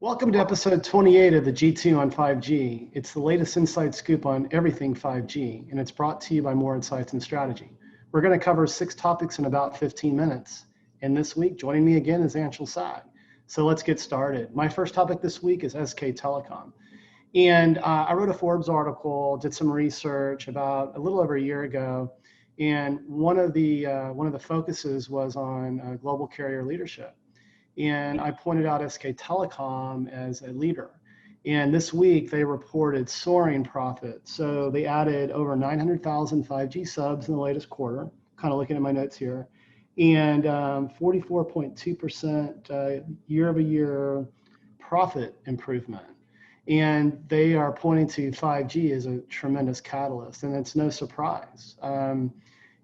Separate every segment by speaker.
Speaker 1: Welcome to episode 28 of the G2 on 5G. It's the latest inside scoop on everything 5G, and it's brought to you by More Insights and Strategy. We're going to cover 6 topics in about 15 minutes. And this week, joining me again is Anshel. So let's get started. My first topic this week is SK Telecom. And I wrote a Forbes article, did some research about a little over a year ago, and one of the focuses was on global carrier leadership. And I pointed out SK Telecom as a leader. And this week they reported soaring profits. So they added over 900,000 5G subs in the latest quarter, kind of looking at my notes here, and 44.2% year-over-year profit improvement. And they are pointing to 5G as a tremendous catalyst, and it's no surprise. One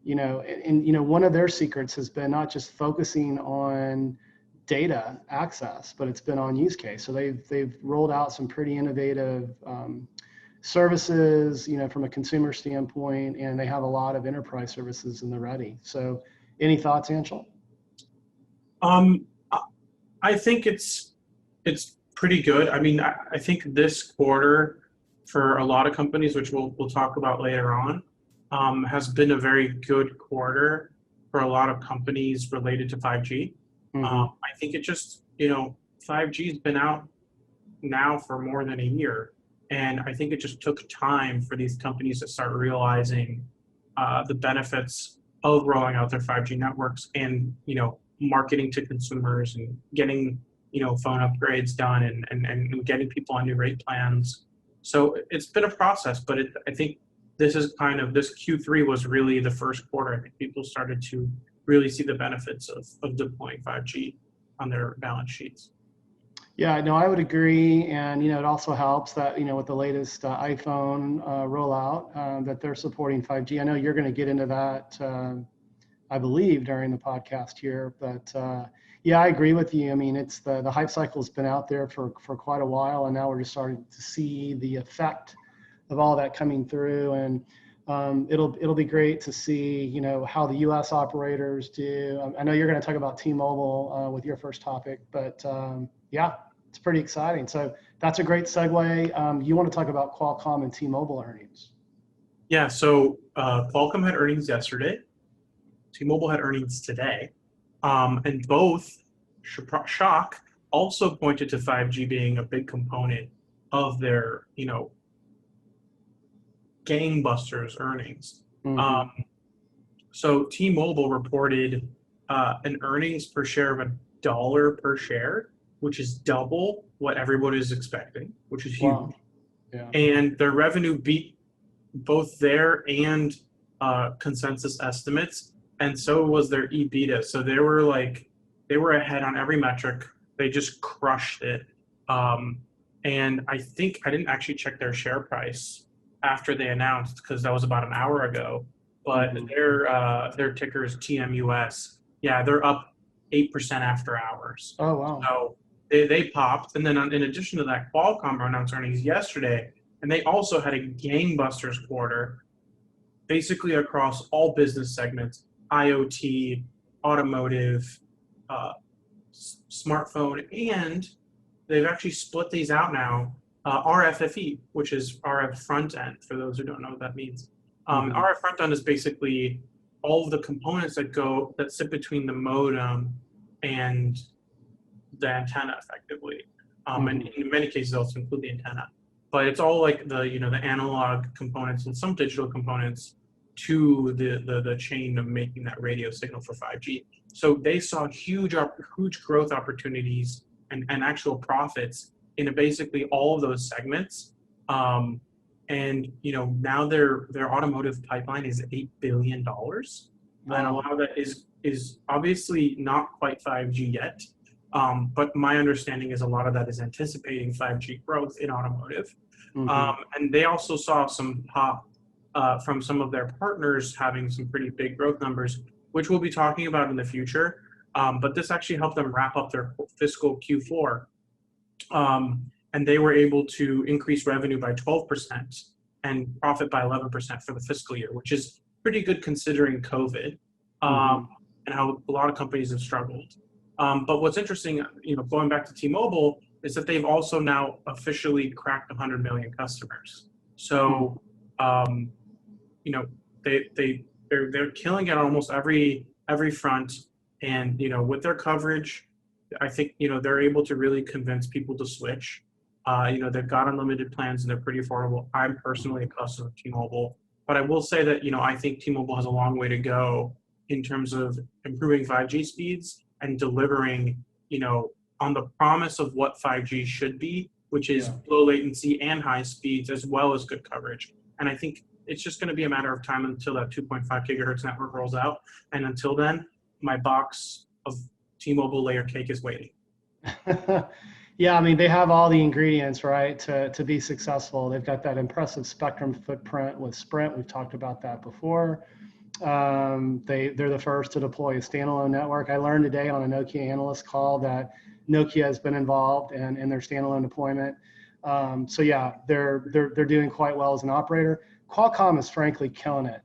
Speaker 1: of their secrets has been not just focusing on data access, but it's been on use case. So they've rolled out some pretty innovative services, from a consumer standpoint, and they have a lot of enterprise services in the ready. So, any thoughts, Anshel?
Speaker 2: I think it's pretty good. I mean, I think this quarter for a lot of companies, which we'll talk about later on, has been a very good quarter for a lot of companies related to 5G. I think it just, 5G has been out now for more than a year. And I think it just took time for these companies to start realizing the benefits of rolling out their 5G networks and, marketing to consumers and getting, phone upgrades done and getting people on new rate plans. So it's been a process, but I think this Q3 was really the first quarter. I think people started to really see the benefits of deploying 5G on their balance sheets.
Speaker 1: Yeah, no, I would agree. And, it also helps that, with the latest iPhone rollout, that they're supporting 5G. I know you're going to get into that, I believe, during the podcast here. But yeah, I agree with you. I mean, it's the hype cycle has been out there for quite a while, and now we're just starting to see the effect of all that coming through. And it'll be great to see, how the U.S. operators do. I know you're going to talk about T-Mobile with your first topic, but yeah, it's pretty exciting. So that's a great segue. You want to talk about Qualcomm and T-Mobile earnings?
Speaker 2: Yeah, so Qualcomm had earnings yesterday. T-Mobile had earnings today. And both, shock, also pointed to 5G being a big component of their, gangbusters earnings. So T-Mobile reported an earnings per share of $1 per share, which is double what everyone is expecting, which is huge.
Speaker 1: Wow. Yeah.
Speaker 2: And their revenue beat both their and consensus estimates, and so was their EBITDA. So they were ahead on every metric. They just crushed it. And I think I didn't actually check their share price after they announced, because that was about an hour ago, but their ticker is TMUS. Yeah, they're up 8% after hours.
Speaker 1: Oh, wow.
Speaker 2: So they popped. And then in addition to that, Qualcomm announced earnings yesterday, and they also had a gangbusters quarter, basically across all business segments: IoT, automotive, smartphone, and they've actually split these out now. RFFE, which is RF front end, for those who don't know what that means. RF front end is basically all of the components that sit between the modem and the antenna, effectively. And in many cases, also include the antenna. But it's all like the analog components and some digital components to the chain of making that radio signal for 5G. So they saw huge growth opportunities and actual profits in basically all of those segments. And now their automotive pipeline is $8 billion. Wow. And a lot of that is obviously not quite 5G yet. But my understanding is a lot of that is anticipating 5G growth in automotive. And they also saw some pop from some of their partners having some pretty big growth numbers, which we'll be talking about in the future. But this actually helped them wrap up their fiscal Q4. And they were able to increase revenue by 12% and profit by 11% for the fiscal year, which is pretty good considering COVID and how a lot of companies have struggled. But what's interesting, going back to T-Mobile, is that they've also now officially cracked 100 million customers. So, you know, they're killing it on almost every front, and with their coverage, I think they're able to really convince people to switch. They've got unlimited plans and they're pretty affordable. I'm personally a customer of T-Mobile, but I will say that I think T-Mobile has a long way to go in terms of improving 5G speeds and delivering on the promise of what 5G should be, which is low latency and high speeds as well as good coverage. And I think it's just going to be a matter of time until that 2.5 gigahertz network rolls out. And until then, my box of T-Mobile layer cake is waiting.
Speaker 1: Yeah, I mean, they have all the ingredients, right, to be successful. They've got that impressive spectrum footprint with Sprint. We've talked about that before. They're the first to deploy a standalone network. I learned today on a Nokia analyst call that Nokia has been involved in their standalone deployment. So yeah, they're doing quite well as an operator. Qualcomm is frankly killing it.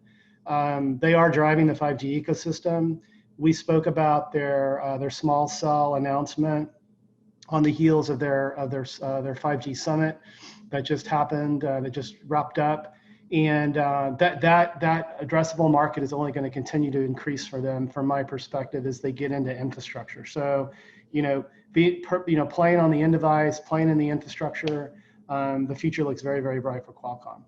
Speaker 1: They are driving the 5G ecosystem. We spoke about their small cell announcement on the heels of their 5G summit that just happened, that just wrapped up, and that addressable market is only going to continue to increase for them, from my perspective, as they get into infrastructure. So, playing on the end device, playing in the infrastructure, the future looks very, very bright for Qualcomm.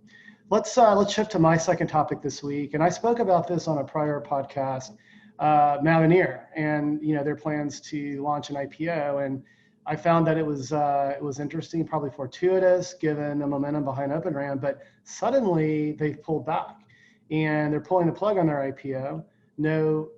Speaker 1: Let's shift to my second topic this week, and I spoke about this on a prior podcast, Mavenir, and their plans to launch an IPO. And I found that it was interesting, probably fortuitous given the momentum behind Open RAN, but suddenly they've pulled back and they're pulling the plug on their IPO. No,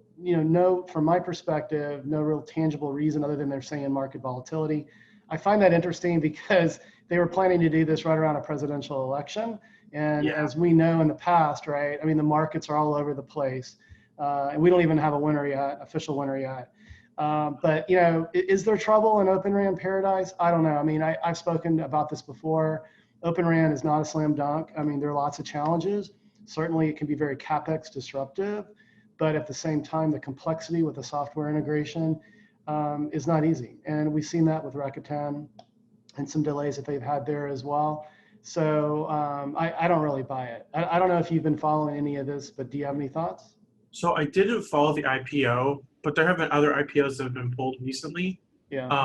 Speaker 1: from my perspective, no real tangible reason other than they're saying market volatility. I find that interesting because they were planning to do this right around a presidential election. And as we know in the past, right, I mean, the markets are all over the place. And we don't even have a winner yet, official winner yet. But is there trouble in Open RAN paradise? I don't know. I mean, I've spoken about this before. Open RAN is not a slam dunk. I mean, there are lots of challenges. Certainly, it can be very CapEx disruptive, but at the same time, the complexity with the software integration is not easy. And we've seen that with Rakuten and some delays that they've had there as well. So I don't really buy it. I don't know if you've been following any of this, but do you have any thoughts?
Speaker 2: So I didn't follow the IPO, but there have been other IPOs that have been pulled recently.
Speaker 1: Yeah.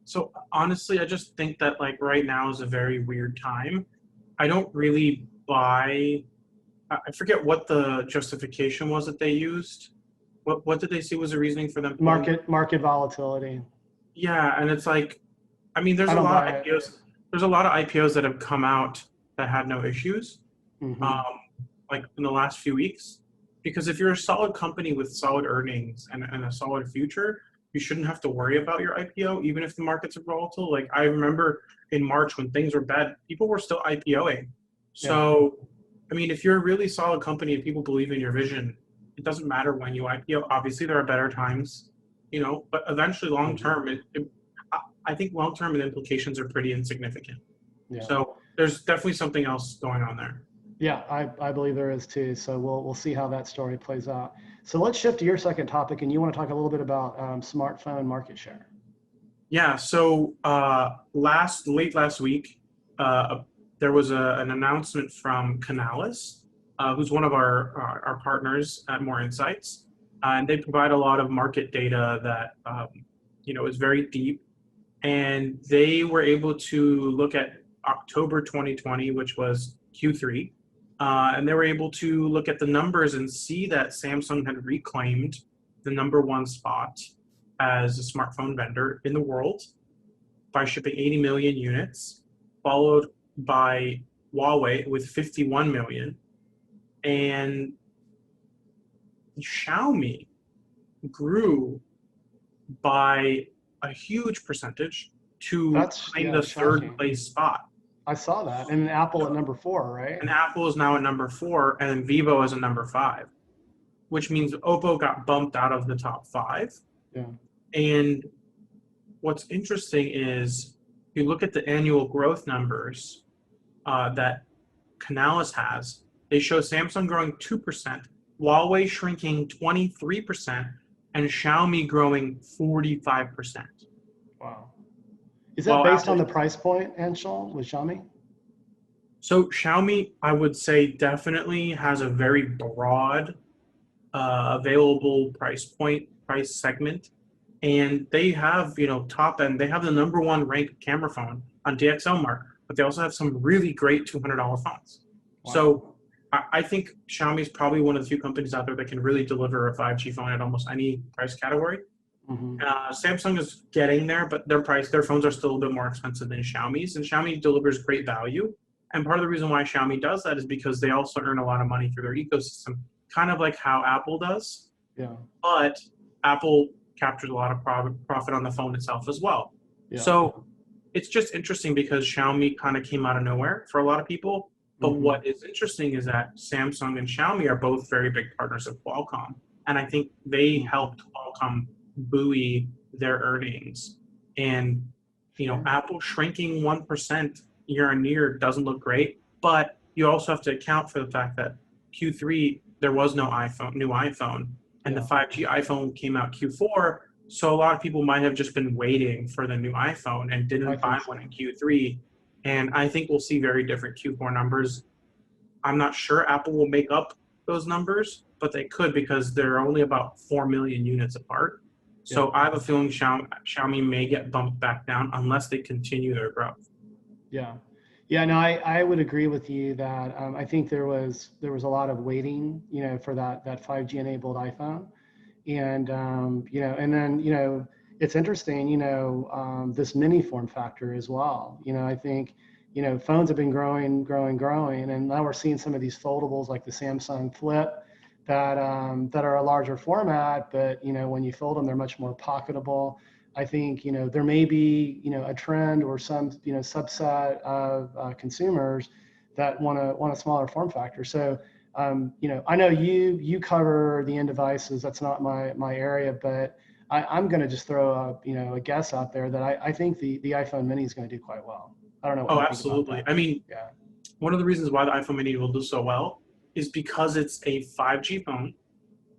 Speaker 2: So honestly, I just think that right now is a very weird time. I don't really buy. I forget what the justification was that they used. What did they say was the reasoning for them?
Speaker 1: Market volatility.
Speaker 2: Yeah, and it's I mean, there's a lot of IPOs. There's a lot of IPOs that have come out that had no issues, in the last few weeks. Because if you're a solid company with solid earnings and a solid future, you shouldn't have to worry about your IPO, even if the markets are volatile. I remember in March when things were bad, people were still IPOing. So, I mean, if you're a really solid company and people believe in your vision, it doesn't matter when you IPO. Obviously, there are better times, but eventually long term, I think long term the implications are pretty insignificant. Yeah. So there's definitely something else going on there.
Speaker 1: Yeah, I believe there is too. So we'll see how that story plays out. So let's shift to your second topic, and you want to talk a little bit about smartphone market share.
Speaker 2: Yeah. So late last week, there was an announcement from Canalys, who's one of our partners at More Insights, and they provide a lot of market data that is very deep, and they were able to look at October 2020, which was Q3. And they were able to look at the numbers and see that Samsung had reclaimed the #1 spot as a smartphone vendor in the world by shipping 80 million units, followed by Huawei with 51 million. And Xiaomi grew by a huge percentage to claim the third place spot.
Speaker 1: I saw that. And Apple at #4, right?
Speaker 2: And Apple is now at #4, and then Vivo is at #5, which means Oppo got bumped out of the top 5.
Speaker 1: Yeah.
Speaker 2: And what's interesting is you look at the annual growth numbers that Canalys has. They show Samsung growing 2%, Huawei shrinking 23%, and Xiaomi growing 45%.
Speaker 1: Wow. Is that
Speaker 2: Well,
Speaker 1: based on
Speaker 2: Apple,
Speaker 1: the price point, Anshel, with Xiaomi?
Speaker 2: so Xiaomi, I would say definitely has a very broad available price segment, and they have top end. They have the number one ranked camera phone on DxOMark, but they also have some really great $200 phones.
Speaker 1: Wow.
Speaker 2: So I think Xiaomi is probably one of the few companies out there that can really deliver a 5G phone at almost any price category.
Speaker 1: Hmm.
Speaker 2: Samsung is getting there, but their phones are still a little bit more expensive than Xiaomi's, and Xiaomi delivers great value. And part of the reason why Xiaomi does that is because they also earn a lot of money through their ecosystem, kind of like how Apple does.
Speaker 1: Yeah.
Speaker 2: But Apple captures a lot of profit on the phone itself as well.
Speaker 1: Yeah.
Speaker 2: So it's just interesting because Xiaomi kind of came out of nowhere for a lot of people. But
Speaker 1: Hmm.
Speaker 2: what is interesting is that Samsung and Xiaomi are both very big partners of Qualcomm. And I think they helped Qualcomm buoy their earnings. And,
Speaker 1: Sure.
Speaker 2: Apple shrinking 1% year on year doesn't look great. But you also have to account for the fact that Q3, there was no new iPhone, and the
Speaker 1: Yeah.
Speaker 2: 5G iPhone came out Q4. So a lot of people might have just been waiting for the new iPhone and
Speaker 1: I
Speaker 2: didn't buy
Speaker 1: think so.
Speaker 2: one in Q3. And I think we'll see very different Q4 numbers. I'm not sure Apple will make up those numbers, but they could because they're only about 4 million units apart.
Speaker 1: Yeah.
Speaker 2: So I have a feeling Xiaomi may get bumped back down unless they continue their growth.
Speaker 1: Yeah. Yeah, no, I would agree with you that I think there was a lot of waiting, for that 5G enabled iPhone, and and then it's interesting, this mini form factor as well. I think phones have been growing, and now we're seeing some of these foldables like the Samsung Flip that are a larger format, but when you fold them, they're much more pocketable. I think there may be a trend or some subset of consumers that want a smaller form factor. So I know you cover the end devices. That's not my area, but I'm going to just throw a guess out there that I think the iPhone Mini is going to do quite well. I don't know what
Speaker 2: Oh,
Speaker 1: you think about
Speaker 2: absolutely.
Speaker 1: that.
Speaker 2: I mean,
Speaker 1: Yeah.
Speaker 2: one of the reasons why the iPhone mini will do so well is because it's a 5G phone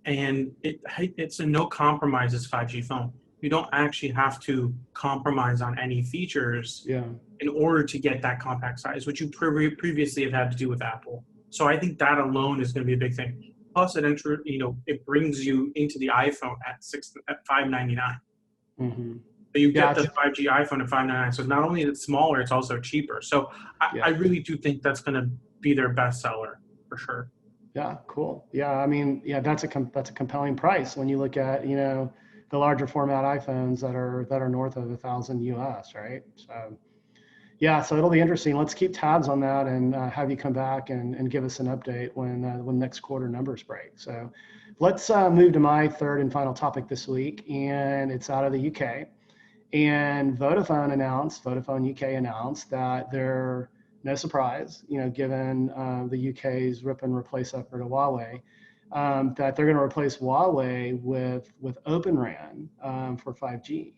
Speaker 2: and it's a no compromises 5G phone. You don't actually have to compromise on any features
Speaker 1: Yeah.
Speaker 2: in order to get that compact size, which you previously have had to do with Apple. So I think that alone is going to be a big thing. Plus, it brings you into the iPhone at $599.
Speaker 1: Hmm.
Speaker 2: So you
Speaker 1: Yeah.
Speaker 2: get the 5G iPhone at $599. So not only is it smaller, it's also cheaper. So I
Speaker 1: Yeah.
Speaker 2: really do think that's going to be their best seller for sure.
Speaker 1: Yeah, cool. Yeah, I mean, yeah, that's a compelling price when you look at the larger format iPhones that are north of 1,000 US, right? So yeah, so it'll be interesting. Let's keep tabs on that and have you come back and give us an update when next quarter numbers break. So let's move to my third and final topic this week, and it's out of the UK. And Vodafone UK announced that they're, no surprise, given the UK's rip and replace effort to Huawei, that they're going to replace Huawei with Open RAN for 5G.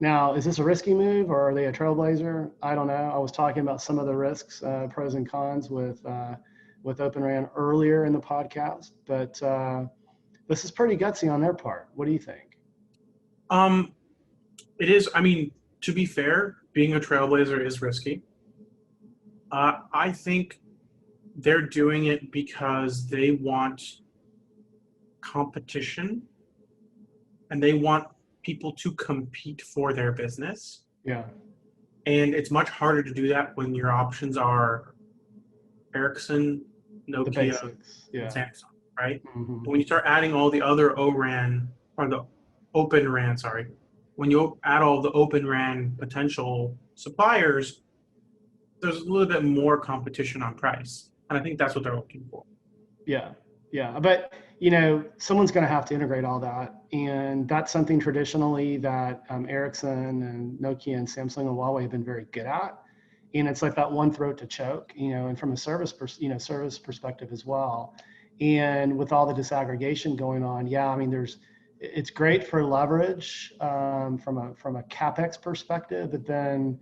Speaker 1: Now, is this a risky move or are they a trailblazer? I don't know. I was talking about some of the risks, pros and cons with Open RAN earlier in the podcast, but this is pretty gutsy on their part. What do you think?
Speaker 2: Um, it is. I mean, to be fair, being a trailblazer is risky. I think they're doing it because they want competition and they want people to compete for their business.
Speaker 1: Yeah,
Speaker 2: And it's much harder to do that when your options are Ericsson,
Speaker 1: the
Speaker 2: Nokia,
Speaker 1: basics.
Speaker 2: and
Speaker 1: Yeah.
Speaker 2: Samsung, right?
Speaker 1: Hmm.
Speaker 2: But when you start adding all the other ORAN or the Open RAN, sorry, when you add all the Open RAN potential suppliers, there's a little bit more competition on price. And I think that's what they're looking for.
Speaker 1: Yeah, yeah, but someone's going to have to integrate all that, and that's something traditionally that Ericsson and Nokia and Samsung and Huawei have been very good at. And it's like that one throat to choke, and from a service perspective as well. And with all the disaggregation going on, yeah, I mean, it's great for leverage from a capex perspective, but then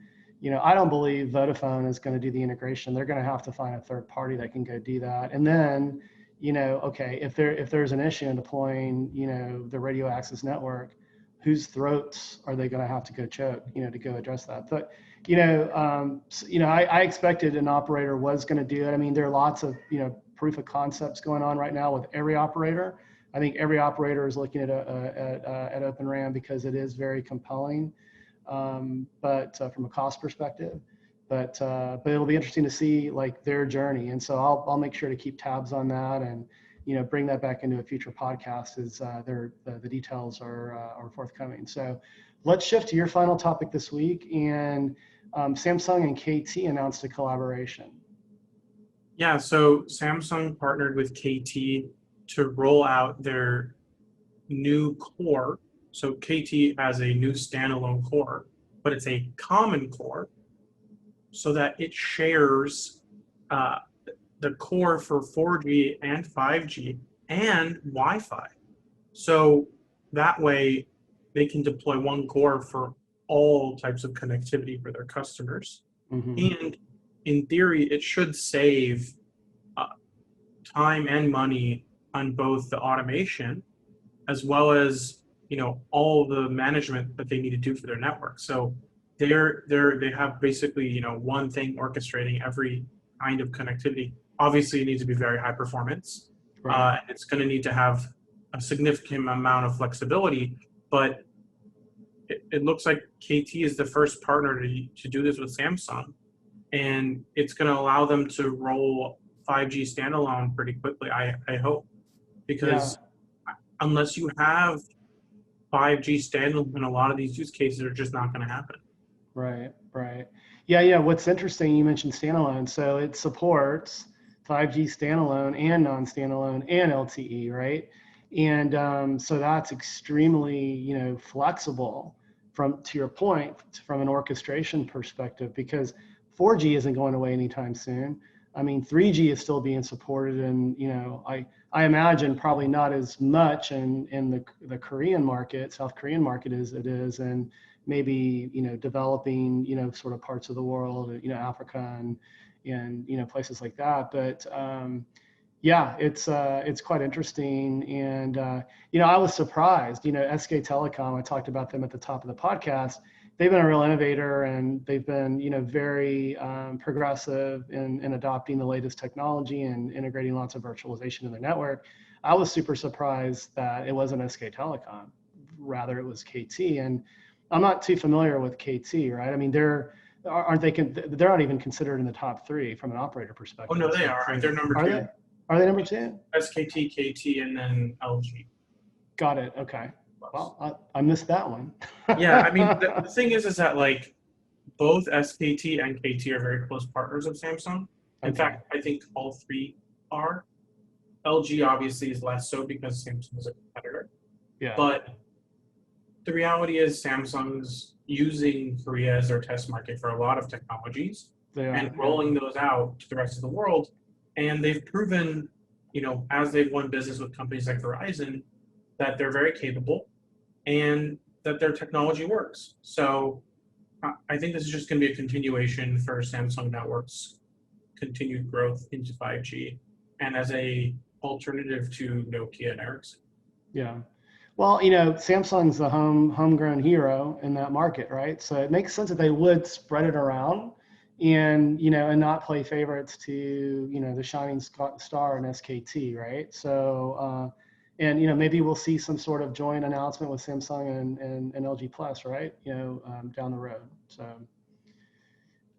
Speaker 1: I don't believe Vodafone is going to do the integration. They're going to have to find a third party that can go do that. And then, okay, if there's an issue in deploying, the radio access network, whose throats are they going to have to go choke, to go address that? But, I expected an operator was going to do it. I mean, there are lots of, proof of concepts going on right now with every operator. I think every operator is looking at Open RAN because it is very compelling, but from a cost perspective. But it'll be interesting to see like their journey, and so I'll make sure to keep tabs on that and bring that back into a future podcast as the details are forthcoming. So let's shift to your final topic this week, and Samsung and KT announced a collaboration.
Speaker 2: Yeah, so Samsung partnered with KT to roll out their new core. So KT has a new standalone core, but it's a common core so that it shares the core for 4G and 5G and Wi-Fi. So that way they can deploy one core for all types of connectivity for their customers. Mm-hmm. And in theory, it should save time and money on both the automation as well as all the management that they need to do for their network. So they have basically one thing orchestrating every kind of connectivity. Obviously, it needs to be very high performance. Right. It's going to need to have a significant amount of flexibility, but it looks like KT is the first partner to do this with Samsung, and it's going to allow them to roll 5G standalone pretty quickly, I hope, because unless you have 5G standalone, a lot of these use cases are just not going to happen.
Speaker 1: Right. Yeah. What's interesting, you mentioned standalone, so it supports 5G standalone and non-standalone and LTE, right? And so that's extremely, flexible to your point, from an orchestration perspective, because 4G isn't going away anytime soon. I mean, 3G is still being supported, and I imagine probably not as much in the Korean market, South Korean market as it is, and maybe developing sort of parts of the world, Africa and places like that. But it's quite interesting, and I was surprised. SK Telecom, I talked about them at the top of the podcast. They've been a real innovator, and they've been very progressive in adopting the latest technology and integrating lots of virtualization in their network. I was super surprised that it wasn't SK Telecom, rather it was KT. And I'm not too familiar with KT, right? I mean, they're not even considered in the top 3 from an operator perspective.
Speaker 2: Oh no, they are. They're number 2.
Speaker 1: Are they number 2?
Speaker 2: SKT, KT, and then LG.
Speaker 1: Got it. Okay. Well, I missed that one.
Speaker 2: Yeah, I mean, the thing is that like both SKT and KT are very close partners of Samsung. In fact, I think all 3 are. LG obviously is less so because Samsung is a competitor. Yeah. But the reality is Samsung's using Korea as their test market for a lot of technologies and rolling those out to the rest of the world. And they've proven, as they've won business with companies like Verizon, that they're very capable and that their technology works. So I think this is just going to be a continuation for Samsung Networks' continued growth into 5G and as a alternative to Nokia and Ericsson.
Speaker 1: Yeah. Well, Samsung's the homegrown hero in that market, right? So it makes sense that they would spread it around and, and not play favorites to, the shining star in SKT, right? So, and, maybe we'll see some sort of joint announcement with Samsung and LG Plus, right? Down the road. So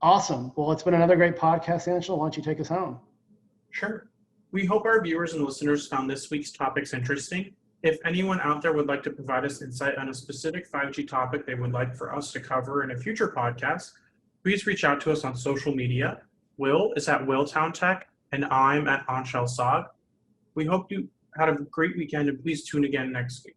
Speaker 1: awesome. Well, it's been another great podcast, Anshel. Why don't you take us home?
Speaker 2: Sure. We hope our viewers and listeners found this week's topics interesting. If anyone out there would like to provide us insight on a specific 5G topic they would like for us to cover in a future podcast, please reach out to us on social media. Will is at Willtown Tech, and I'm at Anshel Saad. We hope you had a great weekend, and please tune again next week.